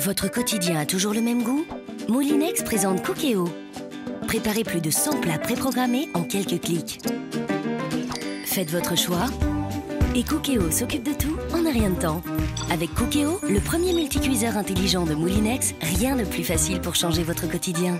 Votre quotidien a toujours le même goût? Moulinex présente Cookéo. Préparez plus de 100 plats préprogrammés en quelques clics. Faites votre choix et Cookéo s'occupe de tout en un rien de temps. Avec Cookéo, le premier multicuiseur intelligent de Moulinex, rien de plus facile pour changer votre quotidien.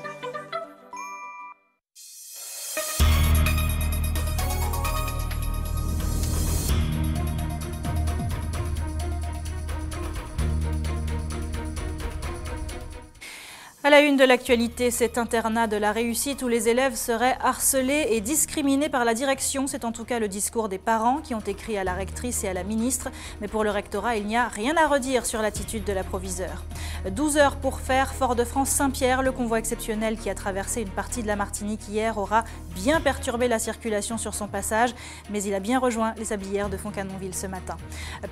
À la une de l'actualité, cet internat de la réussite où les élèves seraient harcelés et discriminés par la direction. C'est en tout cas le discours des parents qui ont écrit à la rectrice et à la ministre. Mais pour le rectorat, il n'y a rien à redire sur l'attitude de la proviseure. 12 heures pour faire Fort-de-France-Saint-Pierre. Le convoi exceptionnel qui a traversé une partie de la Martinique hier aura bien perturbé la circulation sur son passage. Mais il a bien rejoint les sablières de Foncanonville ce matin.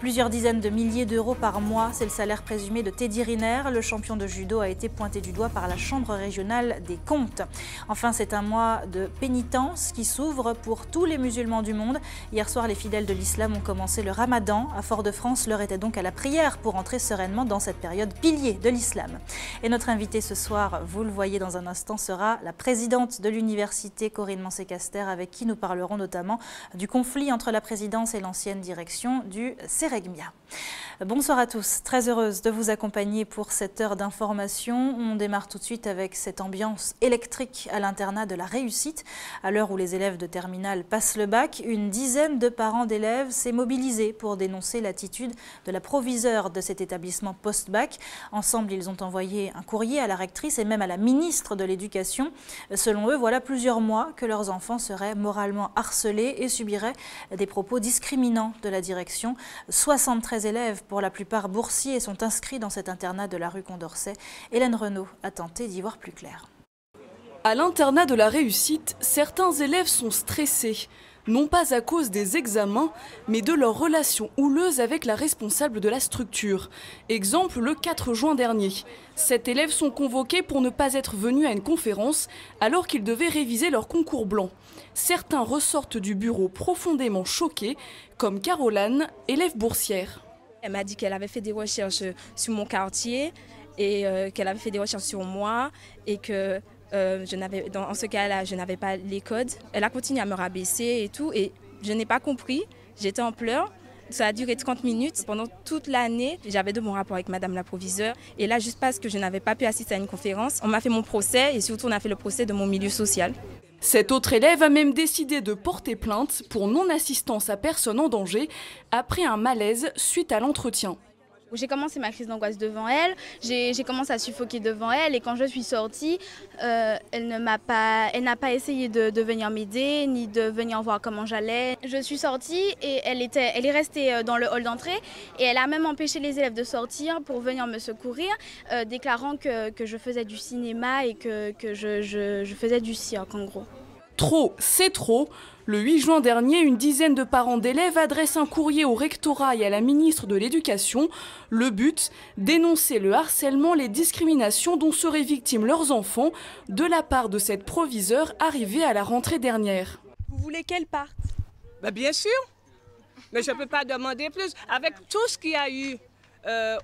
Plusieurs dizaines de milliers d'euros par mois, c'est le salaire présumé de Teddy Riner. Le champion de judo a été pointé du doigt par la Chambre régionale des comptes. Enfin, c'est un mois de pénitence qui s'ouvre pour tous les musulmans du monde. Hier soir, les fidèles de l'islam ont commencé le ramadan. À Fort-de-France, l'heure était donc à la prière pour entrer sereinement dans cette période pilier de l'islam. Et notre invitée ce soir, vous le voyez dans un instant, sera la présidente de l'université, Corinne Mancé-Caster, avec qui nous parlerons notamment du conflit entre la présidence et l'ancienne direction du Ceregmia. Bonsoir à tous, très heureuse de vous accompagner pour cette heure d'information. On démarre tout de suite avec cette ambiance électrique à l'internat de la réussite. À l'heure où les élèves de terminale passent le bac, une dizaine de parents d'élèves s'est mobilisée pour dénoncer l'attitude de la proviseure de cet établissement post-bac. Ensemble, ils ont envoyé un courrier à la rectrice et même à la ministre de l'Éducation. Selon eux, voilà plusieurs mois que leurs enfants seraient moralement harcelés et subiraient des propos discriminants de la direction. 73 élèves, pour la plupart boursiers, sont inscrits dans cet internat de la rue Condorcet. Hélène Renaud a tenté d'y voir plus clair. À l'internat de la réussite, certains élèves sont stressés. Non pas à cause des examens, mais de leur relation houleuse avec la responsable de la structure. Exemple le 4 juin dernier. 7 élèves sont convoqués pour ne pas être venus à une conférence alors qu'ils devaient réviser leur concours blanc. Certains ressortent du bureau profondément choqués, comme Caroline, élève boursière. Elle m'a dit qu'elle avait fait des recherches sur mon quartier et qu'elle avait fait des recherches sur moi et que dans ce cas-là, je n'avais pas les codes. Elle a continué à me rabaisser et tout et je n'ai pas compris. J'étais en pleurs. Ça a duré 30 minutes. Pendant toute l'année, j'avais de bons rapports avec madame la proviseure. Et là, juste parce que je n'avais pas pu assister à une conférence, on m'a fait mon procès et surtout on a fait le procès de mon milieu social. Cet autre élève a même décidé de porter plainte pour non-assistance à personne en danger après un malaise suite à l'entretien. J'ai commencé ma crise d'angoisse devant elle, j'ai commencé à suffoquer devant elle et quand je suis sortie, elle n'a pas essayé de venir m'aider ni de venir voir comment j'allais. Je suis sortie et elle est restée dans le hall d'entrée et elle a même empêché les élèves de sortir pour venir me secourir, déclarant que je faisais du cinéma et que je faisais du cirque en gros. Trop, c'est trop. Le 8 juin dernier, une dizaine de parents d'élèves adressent un courrier au rectorat et à la ministre de l'Éducation. Le but, dénoncer le harcèlement, les discriminations dont seraient victimes leurs enfants de la part de cette proviseure arrivée à la rentrée dernière. Vous voulez qu'elle parte? Bien sûr, mais je ne peux pas demander plus. Avec tout ce qu'il y a eu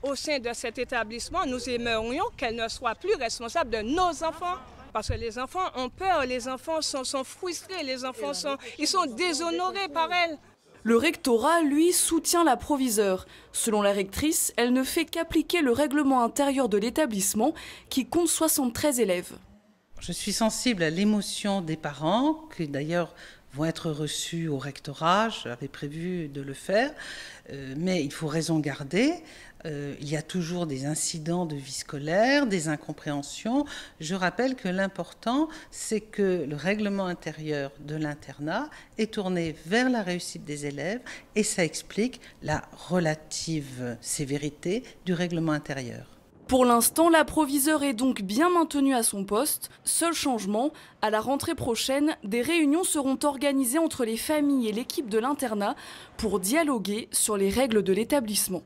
au sein de cet établissement, nous aimerions qu'elle ne soit plus responsable de nos enfants. Parce que les enfants ont peur, les enfants sont frustrés, les enfants ils sont déshonorés par elle. Le rectorat, lui, soutient la proviseure. Selon la rectrice, elle ne fait qu'appliquer le règlement intérieur de l'établissement qui compte 73 élèves. Je suis sensible à l'émotion des parents, qui d'ailleurs vont être reçus au rectorat, j'avais prévu de le faire, mais il faut raison garder. Il y a toujours des incidents de vie scolaire, des incompréhensions. Je rappelle que l'important, c'est que le règlement intérieur de l'internat est tourné vers la réussite des élèves et ça explique la relative sévérité du règlement intérieur. Pour l'instant, la proviseure est donc bien maintenue à son poste. Seul changement, à la rentrée prochaine, des réunions seront organisées entre les familles et l'équipe de l'internat pour dialoguer sur les règles de l'établissement.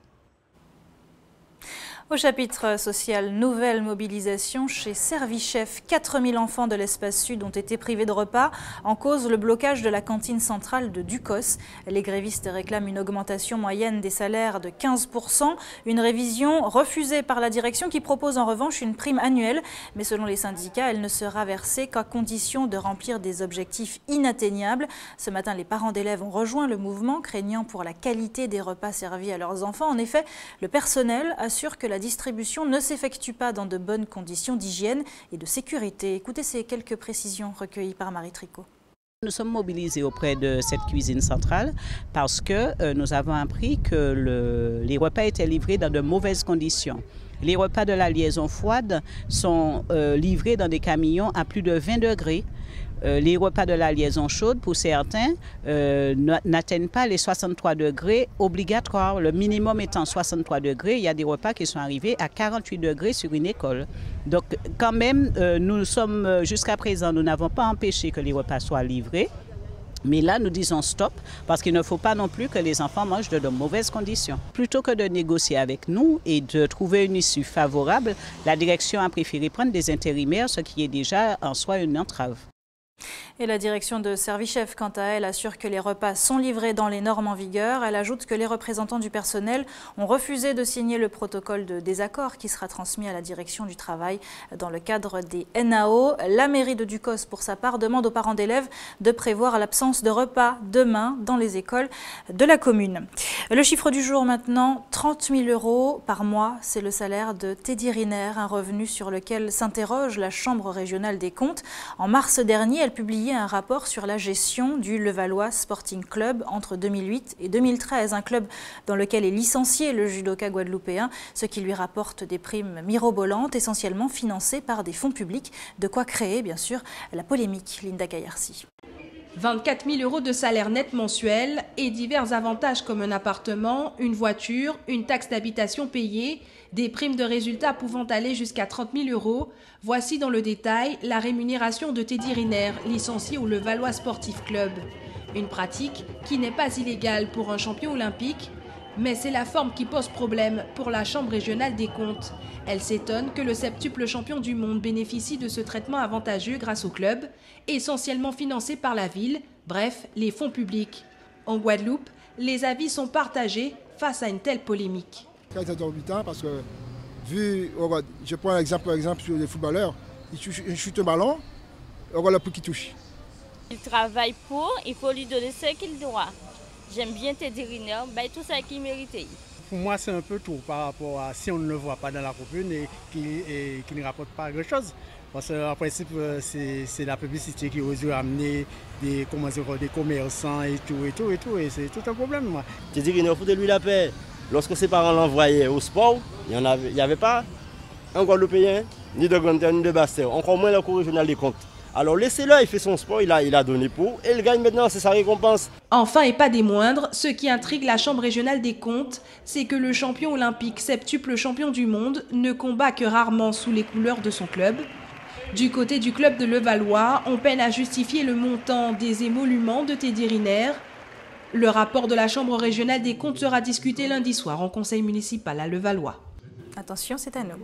Au chapitre social, nouvelle mobilisation chez Servichef. 4000 enfants de l'espace sud ont été privés de repas. En cause, le blocage de la cantine centrale de Ducos. Les grévistes réclament une augmentation moyenne des salaires de 15%. Une révision refusée par la direction qui propose en revanche une prime annuelle. Mais selon les syndicats, elle ne sera versée qu'à condition de remplir des objectifs inatteignables. Ce matin, les parents d'élèves ont rejoint le mouvement, craignant pour la qualité des repas servis à leurs enfants. En effet, le personnel assure que la distribution ne s'effectue pas dans de bonnes conditions d'hygiène et de sécurité. Écoutez ces quelques précisions recueillies par Marie Tricot. Nous sommes mobilisés auprès de cette cuisine centrale parce que nous avons appris que les repas étaient livrés dans de mauvaises conditions. Les repas de la liaison froide sont livrés dans des camions à plus de 20 degrés. Les repas de la liaison chaude, pour certains, n'atteignent pas les 63 degrés obligatoires. Le minimum étant 63 degrés, il y a des repas qui sont arrivés à 48 degrés sur une école. Donc quand même, jusqu'à présent, nous n'avons pas empêché que les repas soient livrés. Mais là, nous disons stop, parce qu'il ne faut pas non plus que les enfants mangent de mauvaises conditions. Plutôt que de négocier avec nous et de trouver une issue favorable, la direction a préféré prendre des intérimaires, ce qui est déjà en soi une entrave. Et la direction de Servichef, quant à elle, assure que les repas sont livrés dans les normes en vigueur. Elle ajoute que les représentants du personnel ont refusé de signer le protocole de désaccord qui sera transmis à la direction du travail dans le cadre des NAO. La mairie de Ducos, pour sa part, demande aux parents d'élèves de prévoir l'absence de repas demain dans les écoles de la commune. Le chiffre du jour maintenant, 30 000 € par mois, c'est le salaire de Teddy Riner, un revenu sur lequel s'interroge la Chambre régionale des comptes. En mars dernier, elle publiait un rapport sur la gestion du Levallois Sporting Club entre 2008 et 2013, un club dans lequel est licencié le judoka guadeloupéen, ce qui lui rapporte des primes mirobolantes, essentiellement financées par des fonds publics, de quoi créer bien sûr la polémique. Linda Kayarsi. 24 000 € de salaire net mensuel et divers avantages comme un appartement, une voiture, une taxe d'habitation payée, des primes de résultats pouvant aller jusqu'à 30 000 €. Voici dans le détail la rémunération de Teddy Riner, licencié au Levallois Sportif Club. Une pratique qui n'est pas illégale pour un champion olympique, mais c'est la forme qui pose problème pour la Chambre régionale des comptes. Elle s'étonne que le septuple champion du monde bénéficie de ce traitement avantageux grâce au club, essentiellement financé par la ville, bref, les fonds publics. En Guadeloupe, les avis sont partagés face à une telle polémique. Quand c'est exorbitant parce que, je prends l'exemple sur les footballeurs, ils chutent un ballon, on voit le prix qui touche. Il travaille pour, il faut lui donner ce qu'il doit. J'aime bien Teddy Riner, tout ça qu'il méritait. Pour moi, c'est un peu tout par rapport à si on ne le voit pas dans la commune et qui ne rapporte pas grand-chose. Parce qu'en principe, c'est la publicité qui ose amener des commerçants et tout, et c'est tout un problème. Moi. Teddy Riner, foutez-lui la paix. Lorsque ses parents l'envoyaient au sport, il n'y avait pas un Guadeloupéen, ni de Grande Terre, ni de Basse-Terre, encore moins la Cour régionale des comptes. Alors laissez-le, il fait son sport, il a donné pour, et il gagne maintenant, c'est sa récompense. Enfin et pas des moindres, ce qui intrigue la Chambre régionale des comptes, c'est que le champion olympique, septuple champion du monde, ne combat que rarement sous les couleurs de son club. Du côté du club de Levallois, on peine à justifier le montant des émoluments de Teddy Riner. Le rapport de la Chambre régionale des comptes sera discuté lundi soir en conseil municipal à Levallois. Attention, c'est à nous.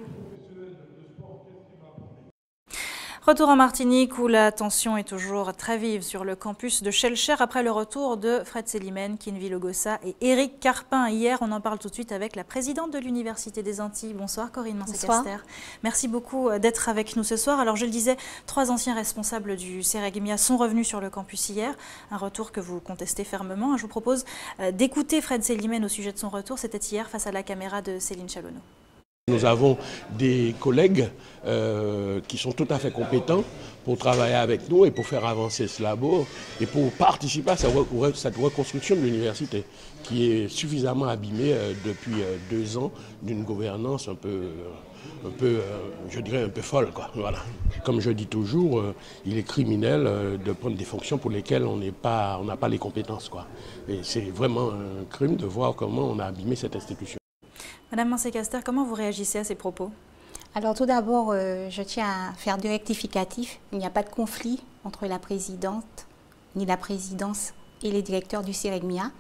Retour en Martinique où la tension est toujours très vive sur le campus de Schellcher après le retour de Fred Selimène, Kinvi Logossa et Éric Carpin. Hier, on en parle tout de suite avec la présidente de l'Université des Antilles. Bonsoir Corinne Mancé-Caster. Merci beaucoup d'être avec nous ce soir. Alors je le disais, 3 anciens responsables du CEREGMIA sont revenus sur le campus hier. Un retour que vous contestez fermement. Je vous propose d'écouter Fred Selimène au sujet de son retour. C'était hier face à la caméra de Céline Chalonneau. Nous avons des collègues qui sont tout à fait compétents pour travailler avec nous et pour faire avancer ce labo et pour participer à cette reconstruction de l'université qui est suffisamment abîmée depuis 2 ans d'une gouvernance un peu, je dirais, un peu folle, quoi. Voilà. Comme je dis toujours, il est criminel de prendre des fonctions pour lesquelles on n'a pas les compétences, quoi. Et c'est vraiment un crime de voir comment on a abîmé cette institution. Madame Mancé-Caster, comment vous réagissez à ces propos? Alors tout d'abord, je tiens à faire du rectificatif. Il n'y a pas de conflit entre la présidente, ni la présidence et les directeurs du CEREGMIA.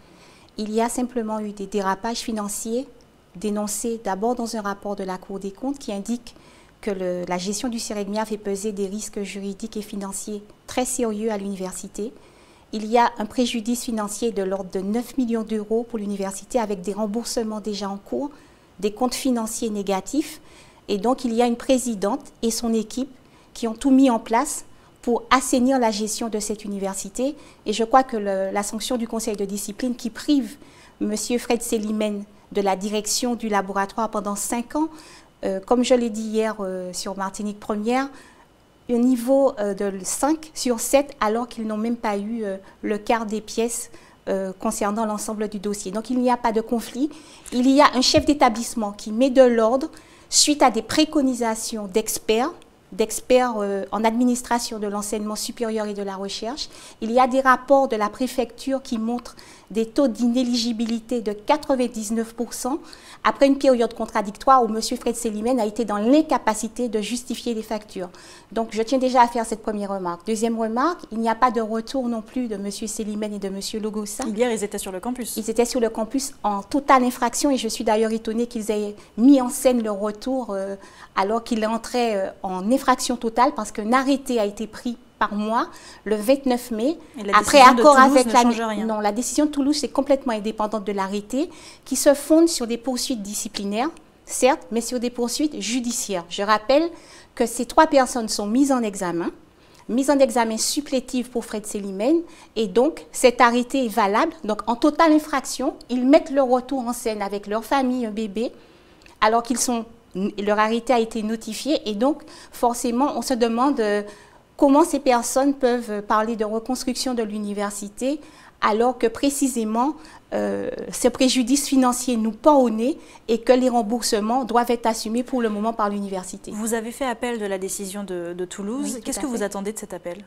Il y a simplement eu des dérapages financiers dénoncé d'abord dans un rapport de la Cour des comptes qui indique que la gestion du CEREGMIA fait peser des risques juridiques et financiers très sérieux à l'université. Il y a un préjudice financier de l'ordre de 9 millions d'euros pour l'université avec des remboursements déjà en cours, des comptes financiers négatifs. Et donc, il y a une présidente et son équipe qui ont tout mis en place pour assainir la gestion de cette université. Et je crois que la sanction du conseil de discipline qui prive M. Fred Selimène de la direction du laboratoire pendant 5 ans, comme je l'ai dit hier sur Martinique Première, un niveau de 5 sur 7 alors qu'ils n'ont même pas eu le quart des pièces concernant l'ensemble du dossier. Donc il n'y a pas de conflit. Il y a un chef d'établissement qui met de l'ordre suite à des préconisations d'experts en administration de l'enseignement supérieur et de la recherche. Il y a des rapports de la préfecture qui montrent des taux d'inéligibilité de 99% après une période contradictoire où M. Fred Selimène a été dans l'incapacité de justifier les factures. Donc je tiens déjà à faire cette première remarque. Deuxième remarque, il n'y a pas de retour non plus de M. Selimène et de M. Logossa. Hier, ils étaient sur le campus. Ils étaient sur le campus en totale infraction et je suis d'ailleurs étonnée qu'ils aient mis en scène leur retour alors qu'ils entraient en infraction totale parce qu'un arrêté a été pris par mois le 29 mai, après accord avec la... Non, la décision de Toulouse est complètement indépendante de l'arrêté qui se fonde sur des poursuites disciplinaires, certes, mais sur des poursuites judiciaires. Je rappelle que ces 3 personnes sont mises en examen supplétive pour Fred Selimène, et donc cet arrêté est valable. Donc en totale infraction, ils mettent leur retour en scène avec leur famille, un bébé, alors leur arrêté a été notifié, et donc forcément on se demande comment ces personnes peuvent parler de reconstruction de l'université alors que précisément ce préjudice financier nous pend au nez et que les remboursements doivent être assumés pour le moment par l'université. Vous avez fait appel de la décision de Toulouse. Oui, qu'est-ce que vous attendez de cet appel?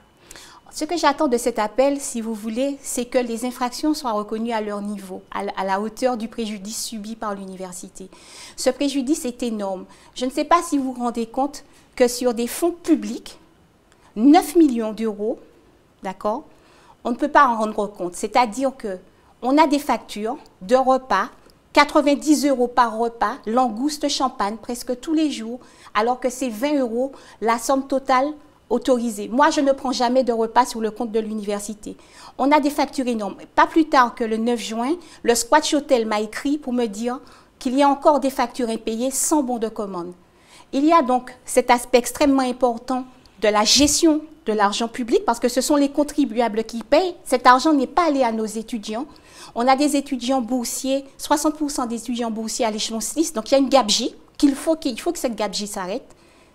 Ce que j'attends de cet appel, si vous voulez, c'est que les infractions soient reconnues à leur niveau, à la hauteur du préjudice subi par l'université. Ce préjudice est énorme. Je ne sais pas si vous vous rendez compte que sur des fonds publics, 9 millions d'euros, d'accord, on ne peut pas en rendre compte. C'est-à-dire qu'on a des factures de repas, 90 € par repas, langoustes, champagne, presque tous les jours, alors que c'est 20 € la somme totale autorisée. Moi, je ne prends jamais de repas sur le compte de l'université. On a des factures énormes. Pas plus tard que le 9 juin, le Squatch Hotel m'a écrit pour me dire qu'il y a encore des factures impayées sans bon de commande. Il y a donc cet aspect extrêmement important de la gestion de l'argent public, parce que ce sont les contribuables qui payent. Cet argent n'est pas allé à nos étudiants. On a des étudiants boursiers, 60% des étudiants boursiers à l'échelon 6, donc il y a une gabegie, il faut que cette gabegie s'arrête.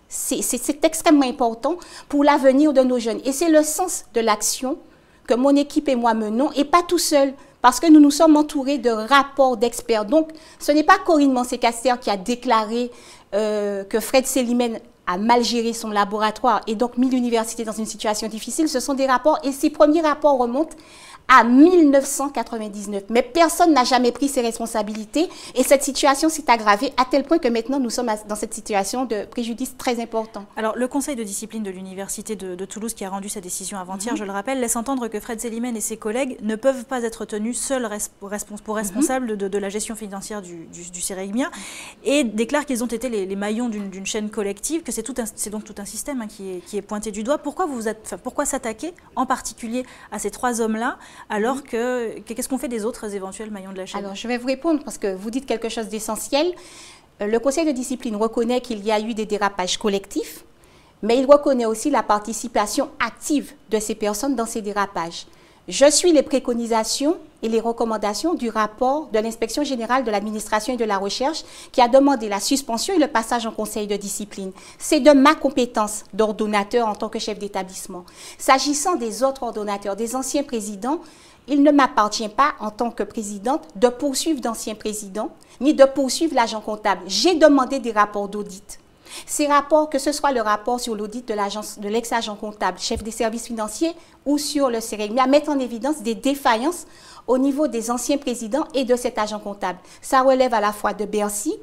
C'est extrêmement important pour l'avenir de nos jeunes. Et c'est le sens de l'action que mon équipe et moi menons, et pas tout seul, parce que nous nous sommes entourés de rapports d'experts. Donc, ce n'est pas Corinne Mancé-Caster qui a déclaré que Fred Selimène a mal géré son laboratoire et donc mis l'université dans une situation difficile. Ce sont des rapports, et ces premiers rapports remontent à 1999. Mais personne n'a jamais pris ses responsabilités et cette situation s'est aggravée à tel point que maintenant nous sommes dans cette situation de préjudice très important. Alors le conseil de discipline de l'université de Toulouse qui a rendu sa décision avant-hier, je le rappelle, laisse entendre que Fred Selimène et ses collègues ne peuvent pas être tenus seuls pour responsables de la gestion financière du CEREGMIA et déclare qu'ils ont été les maillons d'une chaîne collective, que c'est donc tout un système qui est pointé du doigt. Pourquoi s'attaquer en particulier à ces 3 hommes-là alors qu'est-ce qu'on fait des autres éventuels maillons de la chaîne? Alors, je vais vous répondre parce que vous dites quelque chose d'essentiel. Le conseil de discipline reconnaît qu'il y a eu des dérapages collectifs, mais il reconnaît aussi la participation active de ces personnes dans ces dérapages. Je suis les préconisations et les recommandations du rapport de l'Inspection générale de l'administration et de la recherche qui a demandé la suspension et le passage en conseil de discipline. C'est de ma compétence d'ordonnateur en tant que chef d'établissement. S'agissant des autres ordonnateurs, des anciens présidents, il ne m'appartient pas en tant que présidente de poursuivre d'anciens présidents ni de poursuivre l'agent comptable. J'ai demandé des rapports d'audit. Ces rapports, que ce soit le rapport sur l'audit de l'ex-agent comptable, chef des services financiers ou sur le CEREGMIA, mettent en évidence des défaillances au niveau des anciens présidents et de cet agent comptable. Ça relève à la fois de Bercy,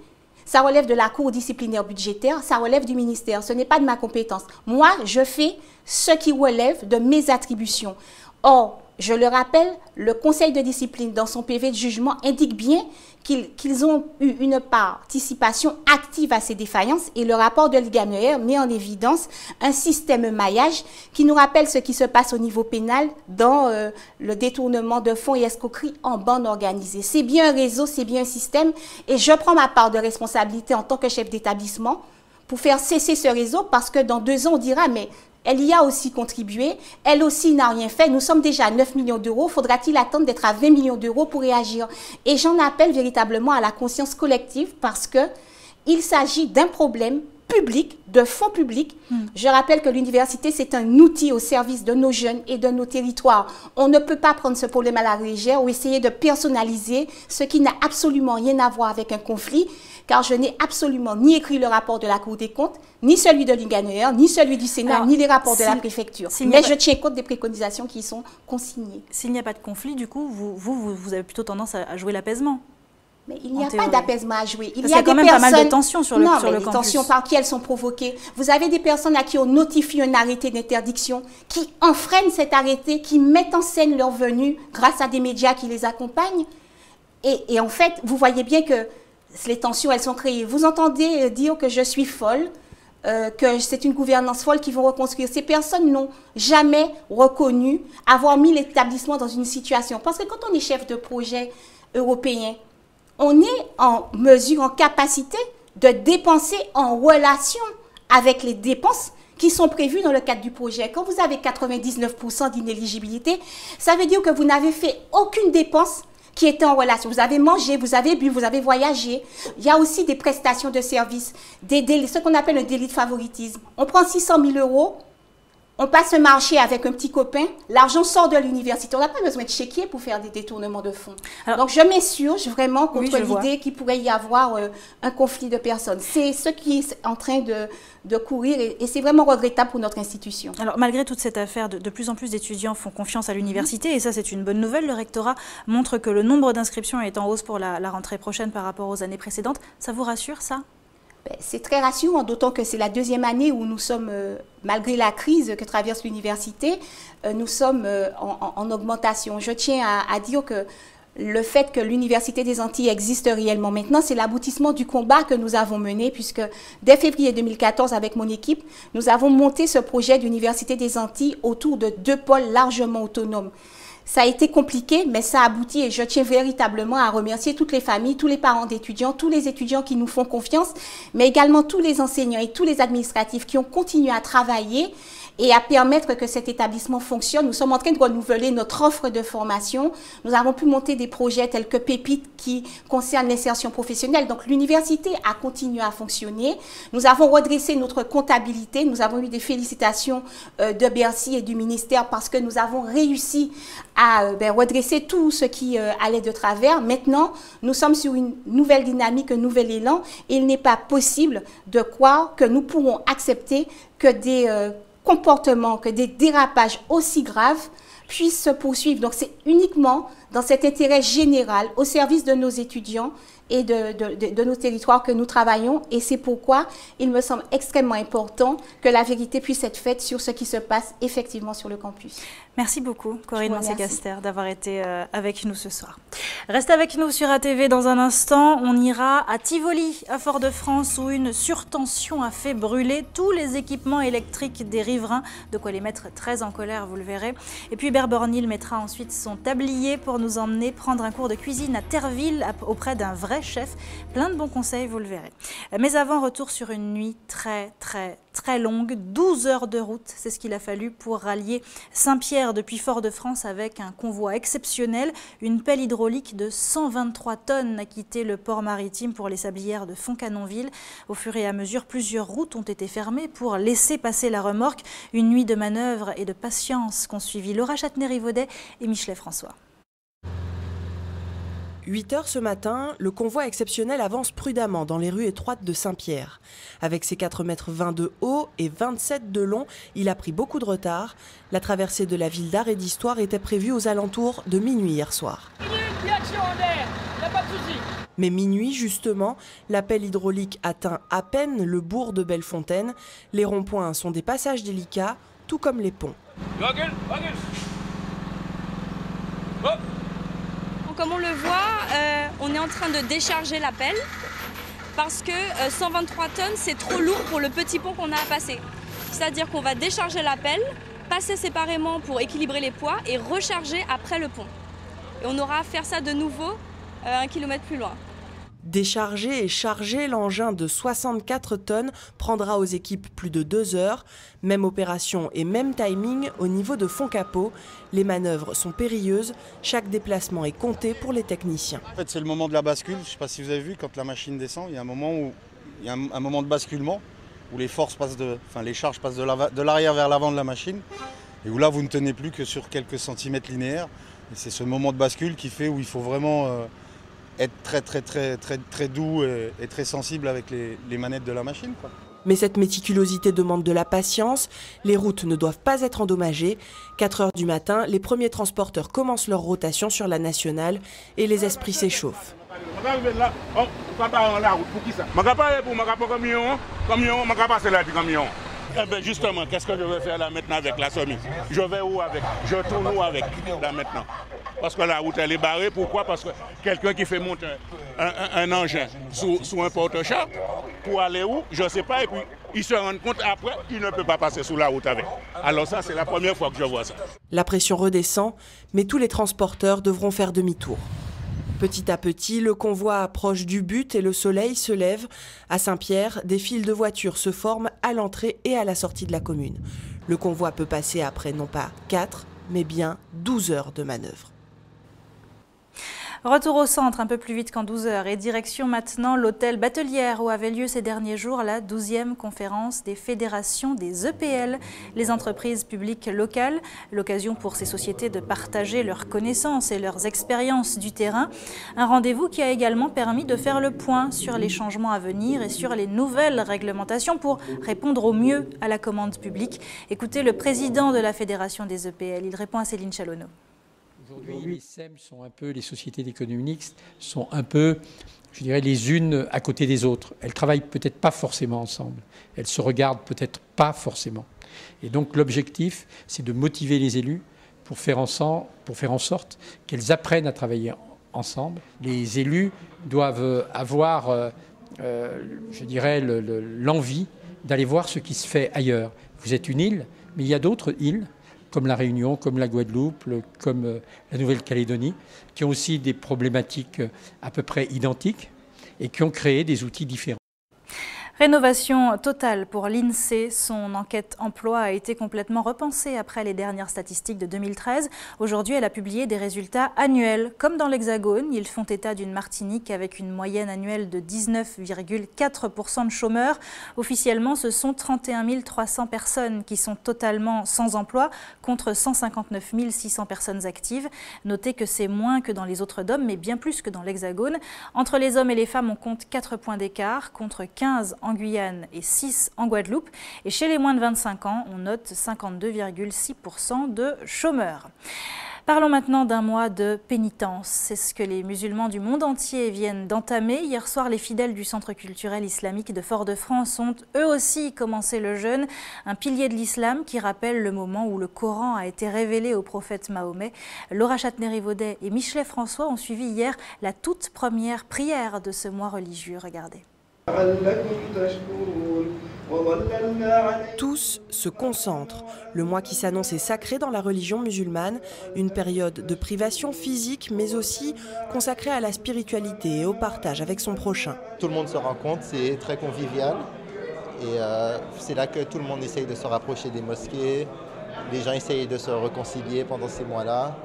ça relève de la Cour disciplinaire budgétaire, ça relève du ministère. Ce n'est pas de ma compétence. Moi, je fais ce qui relève de mes attributions. Or, je le rappelle, le Conseil de discipline, dans son PV de jugement, indique bien qu'ils ont eu une participation active à ces défaillances et le rapport de l'IGAMER met en évidence un système maillage qui nous rappelle ce qui se passe au niveau pénal dans le détournement de fonds et escroquerie en bande organisée. C'est bien un réseau, c'est bien un système et je prends ma part de responsabilité en tant que chef d'établissement pour faire cesser ce réseau parce que dans 2 ans, on dira mais elle y a aussi contribué, elle aussi n'a rien fait. Nous sommes déjà à 9 millions d'euros. Faudra-t-il attendre d'être à 20 millions d'euros pour réagir? Et j'en appelle véritablement à la conscience collective parce qu'il s'agit d'un problème public, de fonds publics. Je rappelle que l'université, c'est un outil au service de nos jeunes et de nos territoires. On ne peut pas prendre ce problème à la légère ou essayer de personnaliser ce qui n'a absolument rien à voir avec un conflit, car je n'ai absolument ni écrit le rapport de la Cour des comptes, ni celui de l'IGANER, ni celui du Sénat, ni les rapports de la préfecture. Mais je tiens compte des préconisations qui y sont consignées. S'il n'y a pas de conflit, du coup, vous avez plutôt tendance à jouer l'apaisement. Mais il n'y a pas d'apaisement à jouer. Il y a quand même pas mal de tensions sur le campus. Non, les tensions par qui elles sont provoquées. Vous avez des personnes à qui on notifie un arrêté d'interdiction, qui enfreignent cet arrêté, qui mettent en scène leur venue grâce à des médias qui les accompagnent. Et en fait, vous voyez bien que les tensions, elles sont créées. Vous entendez dire que je suis folle, que c'est une gouvernance folle qui vont reconstruire. Ces personnes n'ont jamais reconnu avoir mis l'établissement dans une situation. Parce que quand on est chef de projet européen, on est en mesure, en capacité de dépenser en relation avec les dépenses qui sont prévues dans le cadre du projet. Quand vous avez 99% d'inéligibilité, ça veut dire que vous n'avez fait aucune dépense qui était en relation. Vous avez mangé, vous avez bu, vous avez voyagé. Il y a aussi des prestations de services, ce qu'on appelle un délit de favoritisme. On prend 600 000 euros, on passe un marché avec un petit copain, l'argent sort de l'université. On n'a pas besoin de chéquier pour faire des détournements de fonds. Alors, donc je m'insurge vraiment contre l'idée qu'il pourrait y avoir un conflit de personnes. C'est ce qui est en train de courir et c'est vraiment regrettable pour notre institution. Alors malgré toute cette affaire, de plus en plus d'étudiants font confiance à l'université et ça c'est une bonne nouvelle. Le rectorat montre que le nombre d'inscriptions est en hausse pour la rentrée prochaine par rapport aux années précédentes. Ça vous rassure ça ? C'est très rassurant, d'autant que c'est la 2e année où nous sommes, malgré la crise que traverse l'université, nous sommes en augmentation. Je tiens à dire que le fait que l'Université des Antilles existe réellement maintenant, c'est l'aboutissement du combat que nous avons mené, puisque dès février 2014, avec mon équipe, nous avons monté ce projet d'Université des Antilles autour de 2 pôles largement autonomes. Ça a été compliqué, mais ça a abouti et je tiens véritablement à remercier toutes les familles, tous les parents d'étudiants, tous les étudiants qui nous font confiance, mais également tous les enseignants et tous les administratifs qui ont continué à travailler et à permettre que cet établissement fonctionne. Nous sommes en train de renouveler notre offre de formation. Nous avons pu monter des projets tels que Pépite qui concernent l'insertion professionnelle. Donc l'université a continué à fonctionner. Nous avons redressé notre comptabilité. Nous avons eu des félicitations de Bercy et du ministère parce que nous avons réussi à redresser tout ce qui allait de travers. Maintenant, nous sommes sur une nouvelle dynamique, un nouvel élan. Et il n'est pas possible de croire que nous pourrons accepter que des comportements, que des dérapages aussi graves puissent se poursuivre. Donc c'est uniquement dans cet intérêt général au service de nos étudiants et de nos territoires que nous travaillons. Et c'est pourquoi il me semble extrêmement important que la vérité puisse être faite sur ce qui se passe effectivement sur le campus. Merci beaucoup, Corinne Mancé-Caster, d'avoir été avec nous ce soir. Reste avec nous sur ATV dans un instant. On ira à Tivoli, à Fort-de-France, où une surtension a fait brûler tous les équipements électriques des riverains. De quoi les mettre très en colère, vous le verrez. Et puis Hubert Bornil mettra ensuite son tablier pour nous emmener prendre un cours de cuisine à Terreville auprès d'un vrai chef. Plein de bons conseils, vous le verrez. Mais avant, retour sur une nuit très longue, 12 heures de route, c'est ce qu'il a fallu pour rallier Saint-Pierre depuis Fort-de-France avec un convoi exceptionnel. Une pelle hydraulique de 123 tonnes a quitté le port maritime pour les sablières de Font-Canonville. Au fur et à mesure, plusieurs routes ont été fermées pour laisser passer la remorque. Une nuit de manœuvre et de patience qu'ont suivi Laura Châtenay-Rivaudet et Michelet François. 8 heures ce matin, le convoi exceptionnel avance prudemment dans les rues étroites de Saint-Pierre. Avec ses 4,20 m de haut et 27 de long, il a pris beaucoup de retard. La traversée de la ville d'art et d'histoire était prévue aux alentours de minuit hier soir. Mais minuit, justement, la pelle hydraulique atteint à peine le bourg de Bellefontaine. Les ronds-points sont des passages délicats, tout comme les ponts. Comme on le voit, on est en train de décharger la pelle parce que 123 tonnes, c'est trop lourd pour le petit pont qu'on a à passer. C'est-à-dire qu'on va décharger la pelle, passer séparément pour équilibrer les poids et recharger après le pont. Et on aura à faire ça de nouveau 1 kilomètre plus loin. Décharger et charger l'engin de 64 tonnes prendra aux équipes plus de 2 heures. Même opération et même timing au niveau de Foncapot. Les manœuvres sont périlleuses, chaque déplacement est compté pour les techniciens. En fait, c'est le moment de la bascule. Je ne sais pas si vous avez vu, quand la machine descend, il y a un moment de basculement où les forces passent les charges passent de l'arrière vers l'avant de la machine et où là vous ne tenez plus que sur quelques centimètres linéaires. Et c'est ce moment de bascule qui fait où il faut vraiment être très doux et très sensible avec les manettes de la machine, quoi. Mais cette méticulosité demande de la patience. Les routes ne doivent pas être endommagées. 4 heures du matin, les premiers transporteurs commencent leur rotation sur la nationale et les esprits s'échauffent. Eh bien justement, qu'est-ce que je vais faire là maintenant avec la somme? Je vais où avec? Je tourne où avec là maintenant? Parce que la route elle est barrée. Pourquoi? Parce que quelqu'un qui fait monter un engin sous un porte-char, pour aller où? Je ne sais pas. Et puis il se rend compte après qu'il ne peut pas passer sous la route avec. Alors ça, c'est la première fois que je vois ça. La pression redescend, mais tous les transporteurs devront faire demi-tour. Petit à petit, le convoi approche du but et le soleil se lève. À Saint-Pierre, des files de voitures se forment à l'entrée et à la sortie de la commune. Le convoi peut passer après non pas 4, mais bien 12 heures de manœuvre. Retour au centre un peu plus vite qu'en 12 heures et direction maintenant l'hôtel Batelière où avait lieu ces derniers jours la 12e conférence des fédérations des EPL, les entreprises publiques locales. L'occasion pour ces sociétés de partager leurs connaissances et leurs expériences du terrain. Un rendez-vous qui a également permis de faire le point sur les changements à venir et sur les nouvelles réglementations pour répondre au mieux à la commande publique. Écoutez le président de la fédération des EPL, il répond à Céline Chalonneau. Aujourd'hui, les SEM sont un peu, les sociétés d'économie mixte sont un peu, je dirais, les unes à côté des autres. Elles travaillent peut-être pas forcément ensemble. Elles se regardent peut-être pas forcément. Et donc l'objectif, c'est de motiver les élus pour faire en sorte qu'elles apprennent à travailler ensemble. Les élus doivent avoir, je dirais, l'envie d'aller voir ce qui se fait ailleurs. Vous êtes une île, mais il y a d'autres îles, comme la Réunion, comme la Guadeloupe, comme la Nouvelle-Calédonie, qui ont aussi des problématiques à peu près identiques et qui ont créé des outils différents. Rénovation totale pour l'INSEE. Son enquête emploi a été complètement repensée après les dernières statistiques de 2013. Aujourd'hui, elle a publié des résultats annuels. Comme dans l'Hexagone, ils font état d'une Martinique avec une moyenne annuelle de 19,4% de chômeurs. Officiellement, ce sont 31 300 personnes qui sont totalement sans emploi contre 159 600 personnes actives. Notez que c'est moins que dans les autres DOM, mais bien plus que dans l'Hexagone. Entre les hommes et les femmes, on compte 4 points d'écart contre 15 en Guyane et 6 en Guadeloupe. Et chez les moins de 25 ans, on note 52,6% de chômeurs. Parlons maintenant d'un mois de pénitence. C'est ce que les musulmans du monde entier viennent d'entamer. Hier soir, les fidèles du Centre culturel islamique de Fort-de-France ont eux aussi commencé le jeûne, un pilier de l'islam qui rappelle le moment où le Coran a été révélé au prophète Mahomet. Laura Châtenay-Rivaudet et Michelet François ont suivi hier la toute première prière de ce mois religieux. Regardez. Tous se concentrent. Le mois qui s'annonce est sacré dans la religion musulmane, une période de privation physique mais aussi consacrée à la spiritualité et au partage avec son prochain. Tout le monde se rencontre, c'est très convivial et c'est là que tout le monde essaye de se rapprocher des mosquées, les gens essayent de se réconcilier pendant ces mois-là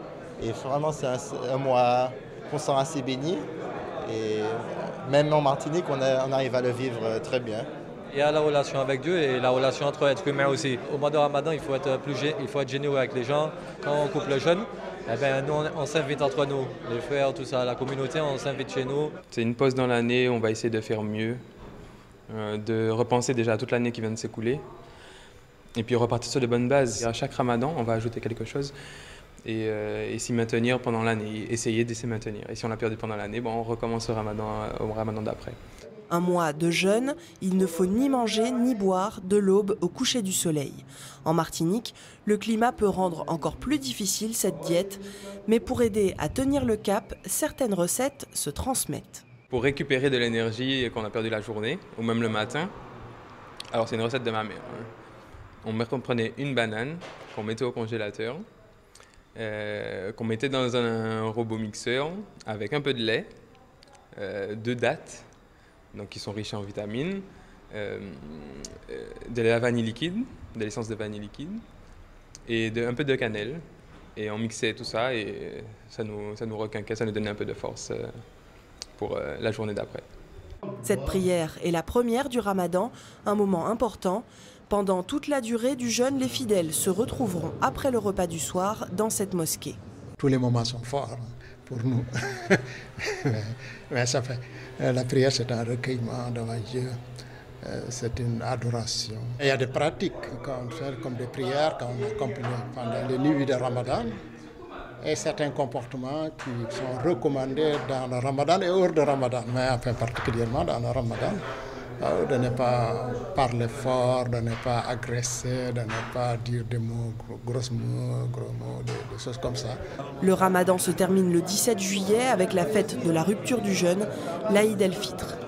et vraiment c'est un mois qu'on sent assez béni. Et même en Martinique, on arrive à le vivre très bien. Il y a la relation avec Dieu et la relation entre êtres humains aussi. Au mois de Ramadan, il faut être généreux avec les gens. Quand on coupe le jeûne, nous, on s'invite entre nous, les frères, tout ça, la communauté, on s'invite chez nous. C'est une pause dans l'année, on va essayer de faire mieux, de repenser déjà à toute l'année qui vient de s'écouler. Et puis repartir sur de bonnes bases. Et à chaque Ramadan, on va ajouter quelque chose. Et s'y maintenir pendant l'année, essayer de s'y maintenir. Et si on l'a perdu pendant l'année, on recommence au ramadan d'après. Un mois de jeûne, il ne faut ni manger ni boire de l'aube au coucher du soleil. En Martinique, le climat peut rendre encore plus difficile cette diète, mais pour aider à tenir le cap, certaines recettes se transmettent. Pour récupérer de l'énergie qu'on a perdu la journée, ou même le matin, alors c'est une recette de ma mère. On prenait une banane qu'on mettait au congélateur, qu'on mettait dans un robot mixeur avec un peu de lait, 2 dattes, donc qui sont riches en vitamines, de la vanille liquide, de l'essence de vanille liquide, et un peu de cannelle. Et on mixait tout ça et ça nous requinquait, ça nous donnait un peu de force pour la journée d'après. Cette prière est la première du Ramadan, un moment important. Pendant toute la durée du jeûne, les fidèles se retrouveront après le repas du soir dans cette mosquée. Tous les moments sont forts pour nous. Mais ça fait, la prière, c'est un recueillement devant Dieu. C'est une adoration. Il y a des pratiques comme des prières qu'on accomplit pendant les nuits de Ramadan et certains comportements qui sont recommandés dans le Ramadan et hors de Ramadan, mais enfin particulièrement dans le Ramadan. De ne pas parler fort, de ne pas agresser, de ne pas dire des mots, gros mots, des choses comme ça. Le Ramadan se termine le 17 juillet avec la fête de la rupture du jeûne, l'Aïd el-Fitr.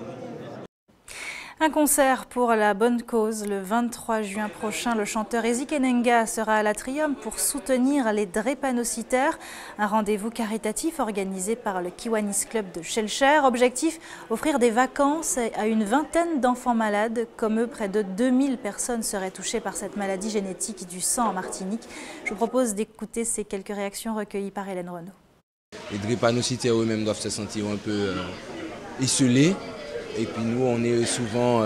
Un concert pour la bonne cause. Le 23 juin prochain, le chanteur Ezik Enenga sera à l'Atrium pour soutenir les drépanocytaires. Un rendez-vous caritatif organisé par le Kiwanis Club de Shellshire. Objectif, offrir des vacances à une vingtaine d'enfants malades. Comme eux, près de 2000 personnes seraient touchées par cette maladie génétique du sang en Martinique. Je vous propose d'écouter ces quelques réactions recueillies par Hélène Renaud. Les drépanocytaires eux-mêmes doivent se sentir un peu isolés. Et puis nous, on est souvent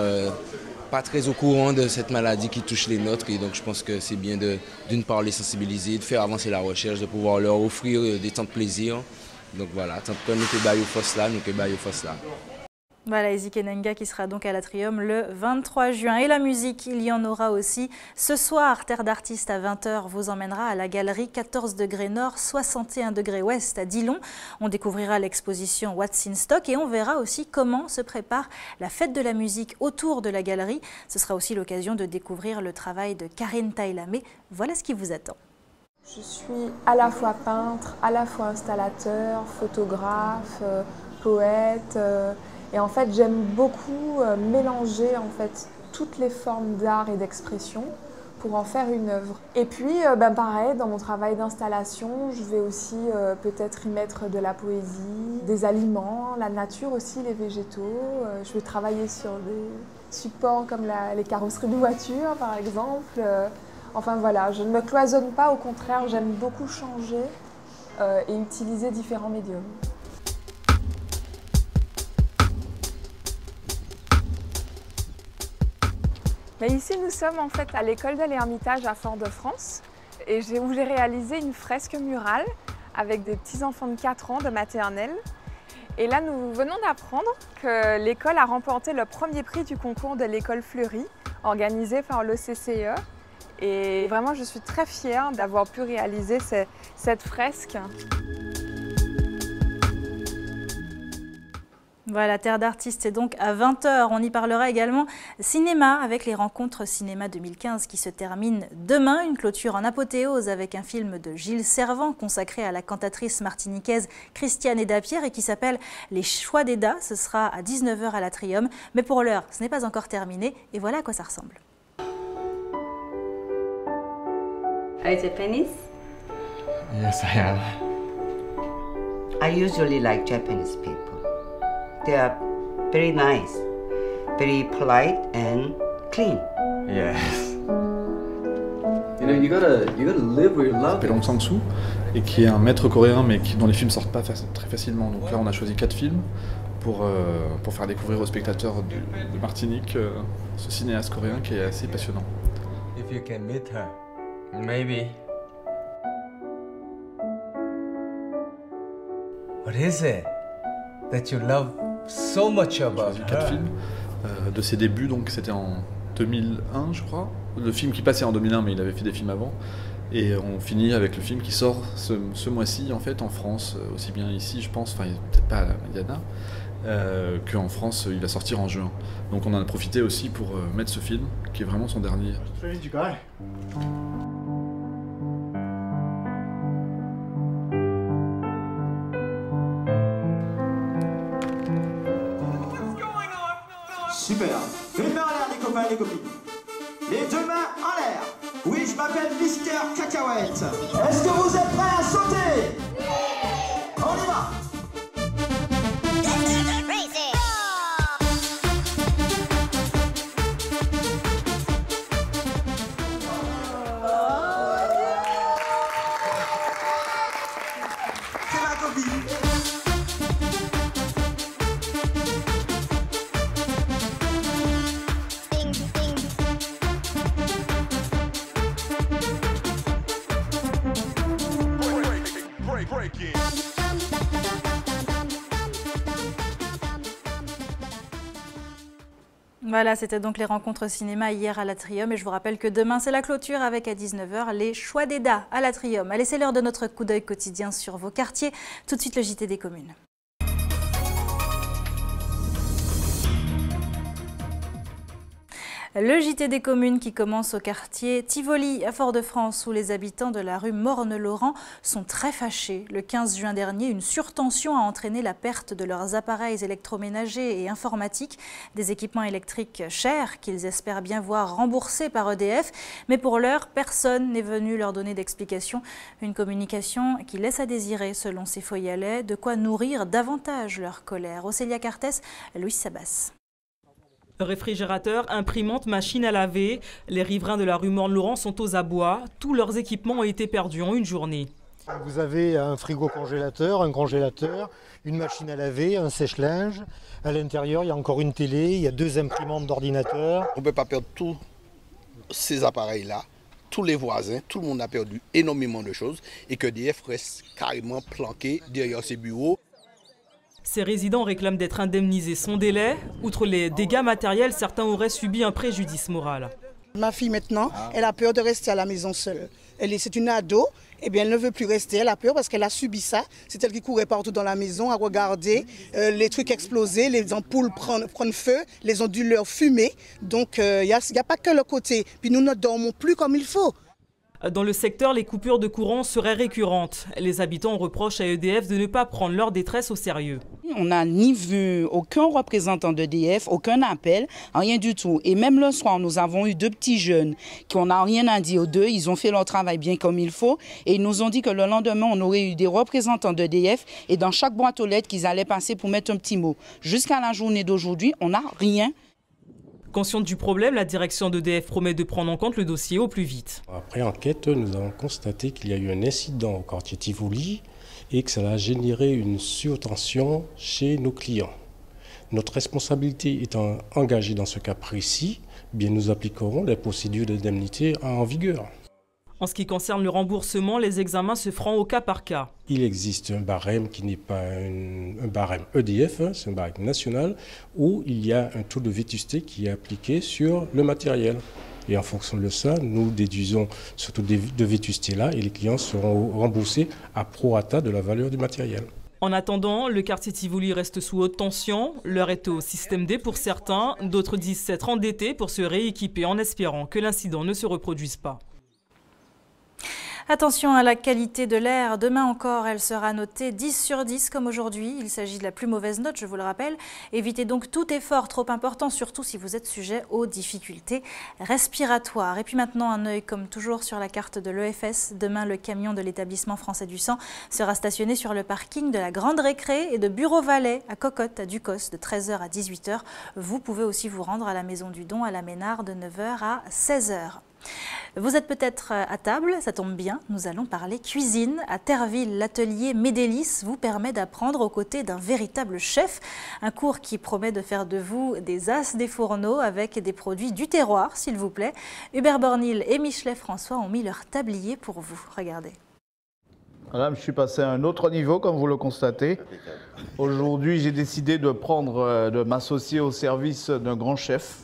pas très au courant de cette maladie qui touche les nôtres. Et donc je pense que c'est bien d'une part les sensibiliser, de faire avancer la recherche, de pouvoir leur offrir des temps de plaisir. Donc voilà, tant que nous sommes au FOS là, nous sommes au FOS là. Voilà, Ezik Enenga qui sera donc à l'Atrium le 23 juin. Et la musique, il y en aura aussi. Ce soir, Terre d'artistes à 20h vous emmènera à la galerie 14 degrés nord, 61 degrés ouest à Dillon. On découvrira l'exposition What's in Stock et on verra aussi comment se prépare la fête de la musique autour de la galerie. Ce sera aussi l'occasion de découvrir le travail de Karine Tailamé. Voilà ce qui vous attend. Je suis à la fois peintre, à la fois installateur, photographe, poète. Et en fait, j'aime beaucoup mélanger toutes les formes d'art et d'expression pour en faire une œuvre. Et puis, pareil, dans mon travail d'installation, je vais aussi peut-être y mettre de la poésie, des aliments, la nature aussi, les végétaux. Je vais travailler sur des supports comme les carrosseries de voitures, par exemple. Enfin voilà, je ne me cloisonne pas, au contraire, j'aime beaucoup changer et utiliser différents médiums. Mais ici, nous sommes en fait à l'école de l'Ermitage à Fort-de-France et où j'ai réalisé une fresque murale avec des petits-enfants de 4 ans de maternelle. Et là, nous venons d'apprendre que l'école a remporté le premier prix du concours de l'école fleurie organisé par l'OCCE. Et vraiment, je suis très fière d'avoir pu réaliser cette fresque. Voilà, Terre d'artistes, c'est donc à 20h. On y parlera également cinéma avec les rencontres cinéma 2015 qui se terminent demain. Une clôture en apothéose avec un film de Gilles Servant consacré à la cantatrice martiniquaise Christiane Eda-Pierre et qui s'appelle Les Choix d'Eda. Ce sera à 19h à l'Atrium. Mais pour l'heure, ce n'est pas encore terminé et voilà à quoi ça ressemble. Are you Japanese? Yes, I am. I usually like Japanese people. They are very nice, very polite and clean. Yes. You know, you gotta live where you love. Il s'appelle Aung San Suu et qui est un maître coréen mais dont les films sortent pas très facilement. Donc là, on a choisi 4 films pour faire découvrir aux spectateurs de Martinique ce cinéaste coréen qui est assez passionnant. If you can meet her, maybe. What is it that you love so much about her? 4 films de ses débuts, donc c'était en 2001 je crois. Le film qui passait en 2001 mais il avait fait des films avant. Et on finit avec le film qui sort ce mois-ci en fait en France, aussi bien ici je pense, enfin peut-être pas à la Mediana, qu'en France il va sortir en juin. Donc on en a profité aussi pour mettre ce film, qui est vraiment son dernier. Super. Une main en l'air les copains et les copines. Les deux mains en l'air. Oui, je m'appelle Mister Cacahuète. Est-ce que vous êtes prêts à sauter? On y va. C'est ma copine. Voilà, c'était donc les rencontres cinéma hier à l'Atrium et je vous rappelle que demain c'est la clôture avec à 19h les choix d'EDA à l'Atrium. Allez, c'est l'heure de notre coup d'œil quotidien sur vos quartiers. Tout de suite le JT des communes. Le JT des communes qui commence au quartier Tivoli à Fort-de-France où les habitants de la rue Morne-Laurent sont très fâchés. Le 15 juin dernier, une surtension a entraîné la perte de leurs appareils électroménagers et informatiques, des équipements électriques chers qu'ils espèrent bien voir remboursés par EDF. Mais pour l'heure, personne n'est venu leur donner d'explication. Une communication qui laisse à désirer selon ces foyalais, de quoi nourrir davantage leur colère. Océlia Cartes, Louis Sabas. Réfrigérateur, imprimante, machine à laver, les riverains de la rue Morne-Laurent sont aux abois. Tous leurs équipements ont été perdus en une journée. Vous avez un frigo congélateur, un congélateur, une machine à laver, un sèche-linge. À l'intérieur, il y a encore une télé, il y a 2 imprimantes d'ordinateur. On ne peut pas perdre tous ces appareils-là. Tous les voisins, tout le monde a perdu énormément de choses et que EDF reste carrément planqué derrière ses bureaux. Ces résidents réclament d'être indemnisés sans délai. Outre les dégâts matériels, certains auraient subi un préjudice moral. Ma fille maintenant, elle a peur de rester à la maison seule. C'est une ado, eh bien, elle ne veut plus rester, elle a peur parce qu'elle a subi ça. C'est elle qui courait partout dans la maison à regarder les trucs exploser, les ampoules prendre feu, les onduleurs fumer. Donc il n'y a pas que le côté. Puis nous ne dormons plus comme il faut. Dans le secteur, les coupures de courant seraient récurrentes. Les habitants reprochent à EDF de ne pas prendre leur détresse au sérieux. On n'a ni vu aucun représentant d'EDF, aucun appel, rien du tout. Et même le soir, nous avons eu 2 petits jeunes qui n'ont rien à dire d'eux. Ils ont fait leur travail bien comme il faut. Et ils nous ont dit que le lendemain, on aurait eu des représentants d'EDF et dans chaque boîte aux lettres qu'ils allaient passer pour mettre un petit mot. Jusqu'à la journée d'aujourd'hui, on n'a rien. Consciente du problème, la direction d'EDF promet de prendre en compte le dossier au plus vite. Après enquête, nous avons constaté qu'il y a eu un incident au quartier Tivoli et que ça a généré une surtension chez nos clients. Notre responsabilité étant engagée dans ce cas précis, bien nous appliquerons les procédures d'indemnité en vigueur. En ce qui concerne le remboursement, les examens se feront au cas par cas. Il existe un barème qui n'est pas un barème EDF, c'est un barème national, où il y a un taux de vétusté qui est appliqué sur le matériel. Et en fonction de ça, nous déduisons ce taux de vétusté-là et les clients seront remboursés à prorata de la valeur du matériel. En attendant, le quartier Tivoli reste sous haute tension. L'heure est au système D pour certains, d'autres disent s'être endettés pour se rééquiper en espérant que l'incident ne se reproduise pas. Attention à la qualité de l'air. Demain encore, elle sera notée 10 sur 10 comme aujourd'hui. Il s'agit de la plus mauvaise note, je vous le rappelle. Évitez donc tout effort trop important, surtout si vous êtes sujet aux difficultés respiratoires. Et puis maintenant, un œil comme toujours sur la carte de l'EFS. Demain, le camion de l'établissement français du sang sera stationné sur le parking de la Grande Récré et de Bureau Valais à Cocotte, à Ducos, de 13h à 18h. Vous pouvez aussi vous rendre à la Maison du Don à la Ménard de 9h à 16h. Vous êtes peut-être à table, ça tombe bien, nous allons parler cuisine. À Terreville, l'atelier Médélis vous permet d'apprendre aux côtés d'un véritable chef. Un cours qui promet de faire de vous des as des fourneaux avec des produits du terroir, s'il vous plaît. Hubert Bornil et Michelet François ont mis leur tablier pour vous. Regardez. Madame, je suis passé à un autre niveau, comme vous le constatez. Aujourd'hui, j'ai décidé de m'associer au service d'un grand chef.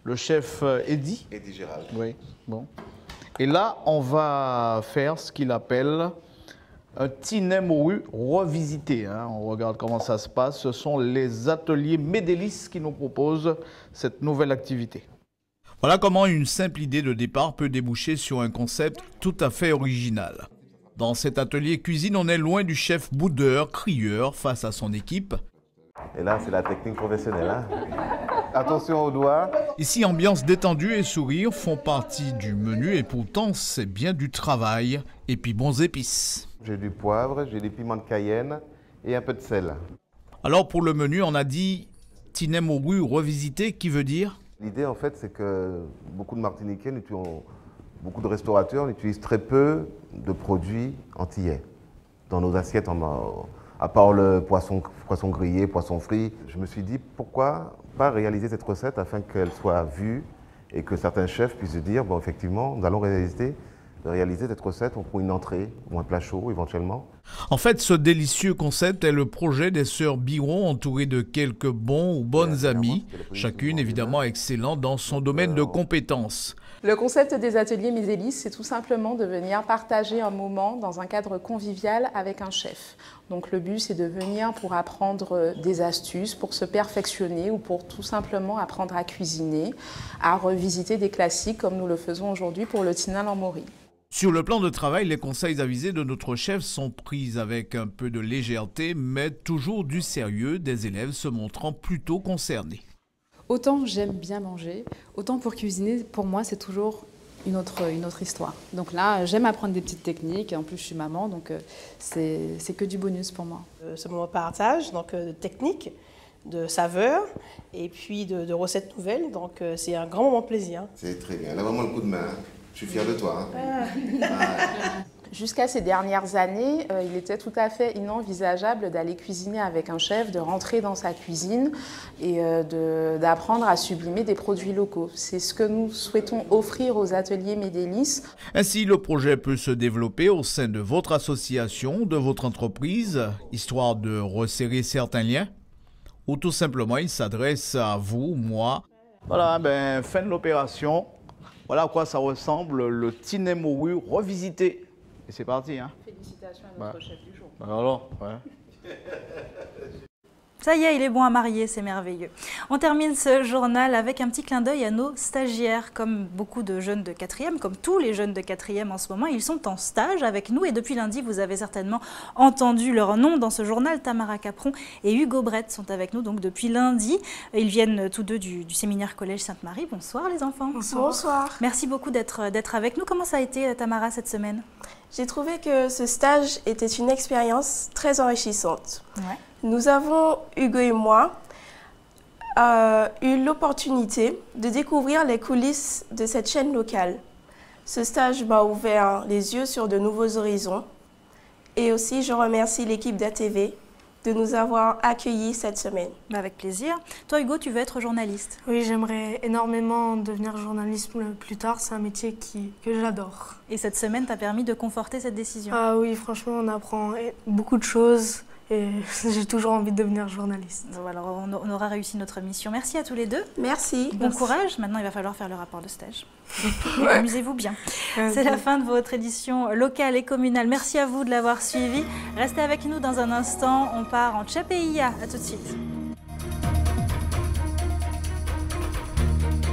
Le chef Eddy. Eddy Gérald. Oui, bon. Et là, on va faire ce qu'il appelle Un Tinemoru revisité, hein. On regarde comment ça se passe. Ce sont les ateliers Médélis qui nous proposent cette nouvelle activité. Voilà comment une simple idée de départ peut déboucher sur un concept tout à fait original. Dans cet atelier cuisine, on est loin du chef boudeur, crieur face à son équipe. Et là, c'est la technique professionnelle. Hein. Attention aux doigts. Ici, ambiance détendue et sourire font partie du menu et pourtant, c'est bien du travail et puis bons épices. J'ai du poivre, j'ai des piments de Cayenne et un peu de sel. Alors pour le menu, on a dit Tinemoru revisité, qui veut dire? L'idée en fait, c'est que beaucoup de Martiniquais, beaucoup de restaurateurs utilisent très peu de produits antillais dans nos assiettes, à part le poisson grillé, poisson frit. Je me suis dit pourquoi pas réaliser cette recette afin qu'elle soit vue et que certains chefs puissent se dire bon effectivement nous allons réaliser cette recette pour une entrée ou un plat chaud éventuellement. En fait, ce délicieux concept est le projet des sœurs Biron entourées de quelques bons ou bonnes amies, chacune évidemment excellente dans son domaine de compétences. Le concept des ateliers Médélis, c'est tout simplement de venir partager un moment dans un cadre convivial avec un chef. Donc le but, c'est de venir pour apprendre des astuces, pour se perfectionner ou pour tout simplement apprendre à cuisiner, à revisiter des classiques comme nous le faisons aujourd'hui pour le Tinal en Maury. Sur le plan de travail, les conseils avisés de notre chef sont pris avec un peu de légèreté, mais toujours du sérieux, des élèves se montrant plutôt concernés. Autant j'aime bien manger, autant pour cuisiner, pour moi, c'est toujours une autre histoire. Donc là, j'aime apprendre des petites techniques. En plus, je suis maman, donc c'est que du bonus pour moi. Ce moment de partage, donc de techniques, de saveurs et puis de recettes nouvelles. Donc c'est un grand moment de plaisir. C'est très bien. Là, vraiment le coup de main. Je suis fier de toi. Hein. Jusqu'à ces dernières années, il était tout à fait inenvisageable d'aller cuisiner avec un chef, de rentrer dans sa cuisine et d'apprendre à sublimer des produits locaux. C'est ce que nous souhaitons offrir aux ateliers Médélis. Ainsi, le projet peut se développer au sein de votre association, de votre entreprise, histoire de resserrer certains liens, ou tout simplement, il s'adresse à vous, moi. Voilà, fin de l'opération. Voilà à quoi ça ressemble, le Tinemoru revisité. Et c'est parti. Hein. Félicitations à notre chef du jour. Alors, ouais. Ça y est, il est bon à marier, c'est merveilleux. On termine ce journal avec un petit clin d'œil à nos stagiaires. Comme beaucoup de jeunes de 4e, comme tous les jeunes de 4e en ce moment, ils sont en stage avec nous. Et depuis lundi, vous avez certainement entendu leur nom dans ce journal. Tamara Capron et Hugo Brett sont avec nous donc depuis lundi. Ils viennent tous deux du séminaire Collège Sainte-Marie. Bonsoir les enfants. Bonsoir. Bonsoir. Merci beaucoup d'être avec nous. Comment ça a été, Tamara, cette semaine? J'ai trouvé que ce stage était une expérience très enrichissante. Ouais. Nous avons, Hugo et moi, eu l'opportunité de découvrir les coulisses de cette chaîne locale. Ce stage m'a ouvert les yeux sur de nouveaux horizons. Et aussi, je remercie l'équipe d'ATV de nous avoir accueillis cette semaine. Avec plaisir. Toi, Hugo, tu veux être journaliste? Oui, j'aimerais énormément devenir journaliste plus tard. C'est un métier que j'adore. Et cette semaine t'a permis de conforter cette décision? Ah oui, franchement, on apprend beaucoup de choses. Et j'ai toujours envie de devenir journaliste. Bon, alors on aura réussi notre mission. Merci à tous les deux. Merci. Bon courage. Maintenant, il va falloir faire le rapport de stage. Amusez-vous bien. C'est la fin de votre édition locale et communale. Merci à vous de l'avoir suivi. Restez avec nous dans un instant. On part en Tchapeïa. À tout de suite.